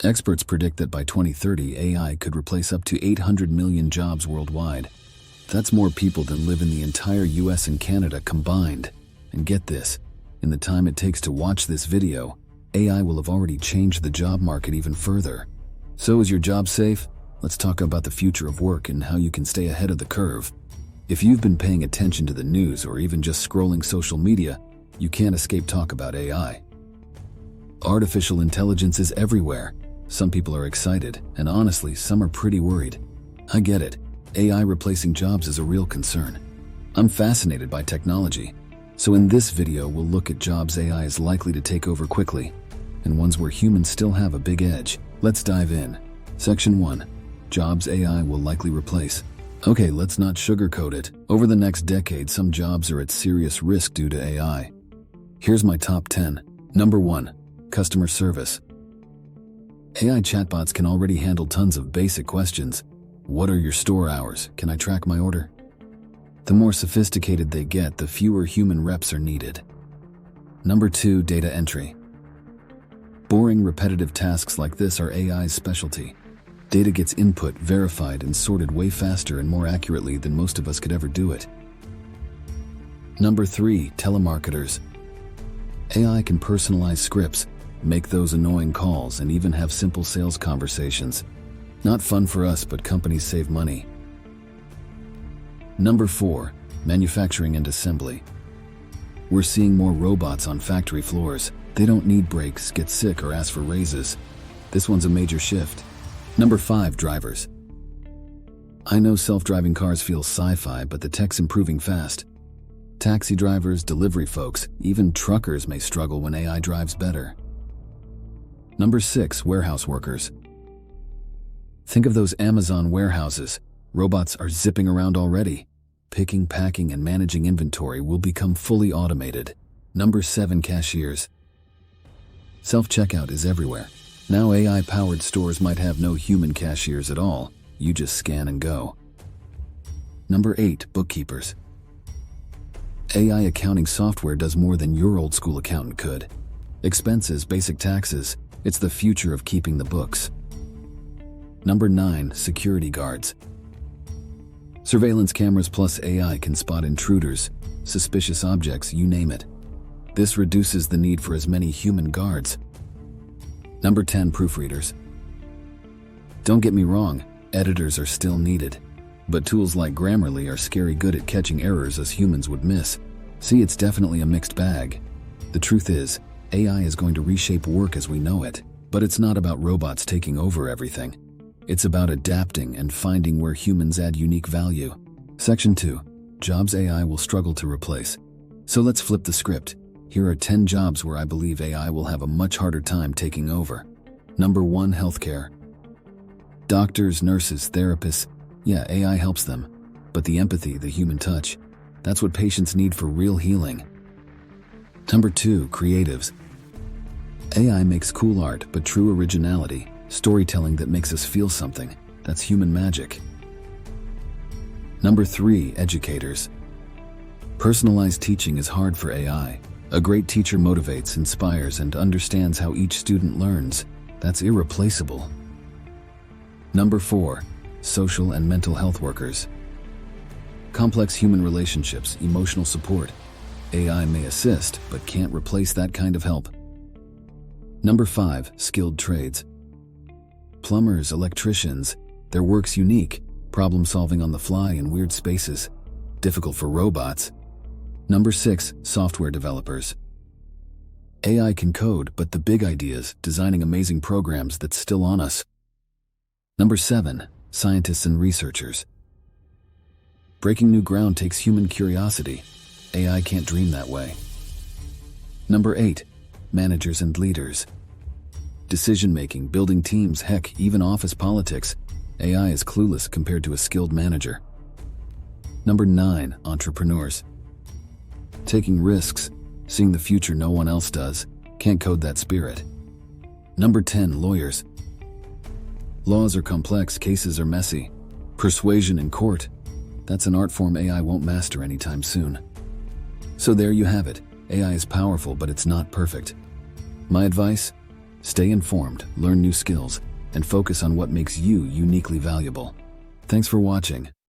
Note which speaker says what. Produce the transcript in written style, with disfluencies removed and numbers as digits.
Speaker 1: Experts predict that by 2030, AI could replace up to 800 million jobs worldwide. That's more people than live in the entire US and Canada combined. And get this, in the time it takes to watch this video, AI will have already changed the job market even further. So is your job safe? Let's talk about the future of work and how you can stay ahead of the curve. If you've been paying attention to the news or even just scrolling social media, you can't escape talk about AI. Artificial intelligence is everywhere. Some people are excited, and honestly, some are pretty worried. I get it. AI replacing jobs is a real concern. I'm fascinated by technology. So in this video, we'll look at jobs AI is likely to take over quickly, and ones where humans still have a big edge. Let's dive in. Section 1. Jobs AI will likely replace. Okay, let's not sugarcoat it. Over the next decade, some jobs are at serious risk due to AI. Here's my top 10. Number 1. Customer service. AI chatbots can already handle tons of basic questions. What are your store hours? Can I track my order? The more sophisticated they get, the fewer human reps are needed. Number 2. Data entry. Boring, repetitive tasks like this are AI's specialty. Data gets input, verified, and sorted way faster and more accurately than most of us could ever do it. Number 3. Telemarketers. AI can personalize scripts, make those annoying calls, and even have simple sales conversations. Not fun for us, but companies save money. Number 4. Manufacturing and assembly. We're seeing more robots on factory floors. They don't need breaks, get sick, or ask for raises. This one's a major shift. Number 5. Drivers. I know self-driving cars feel sci-fi, but the tech's improving fast. Taxi drivers, delivery folks, even truckers may struggle when AI drives better. Number 6. Warehouse workers. Think of those Amazon warehouses. Robots are zipping around already. Picking, packing, and managing inventory will become fully automated. Number 7. Cashiers. Self-checkout is everywhere. Now AI-powered stores might have no human cashiers at all. You just scan and go. Number 8. Bookkeepers. AI accounting software does more than your old-school accountant could. Expenses, basic taxes, it's the future of keeping the books. Number 9. Security guards. Surveillance cameras plus AI can spot intruders, suspicious objects, you name it. This reduces the need for as many human guards. Number 10. Proofreaders. Don't get me wrong, editors are still needed. But tools like Grammarly are scary good at catching errors us humans would miss. See, it's definitely a mixed bag. The truth is, AI is going to reshape work as we know it, but it's not about robots taking over everything. It's about adapting and finding where humans add unique value. Section 2. Jobs AI will struggle to replace. So let's flip the script. Here are 10 jobs where I believe AI will have a much harder time taking over. Number 1. Healthcare. Doctors, nurses, therapists. Yeah, AI helps them. But the empathy, the human touch, that's what patients need for real healing. Number 2. Creatives. AI makes cool art, but true originality, storytelling that makes us feel something, that's human magic. Number 3. Educators. Personalized teaching is hard for AI. A great teacher motivates, inspires, and understands how each student learns. That's irreplaceable. Number 4. Social and mental health workers. Complex human relationships, emotional support. AI may assist, but can't replace that kind of help. Number 5. Skilled trades. Plumbers, electricians, their work's unique, problem solving on the fly in weird spaces. Difficult for robots. Number 6. Software developers. AI can code, but the big ideas, designing amazing programs, that's still on us. Number 7. Scientists and researchers. Breaking new ground takes human curiosity. AI can't dream that way. Number 8. Managers and leaders. Decision-making, building teams, heck, even office politics. AI is clueless compared to a skilled manager. Number 9. Entrepreneurs. Taking risks, seeing the future no one else does. Can't code that spirit. Number 10. Lawyers. Laws are complex, cases are messy. Persuasion in court. That's an art form AI won't master anytime soon. So there you have it. AI is powerful, but it's not perfect. My advice? Stay informed, learn new skills, and focus on what makes you uniquely valuable. Thanks for watching.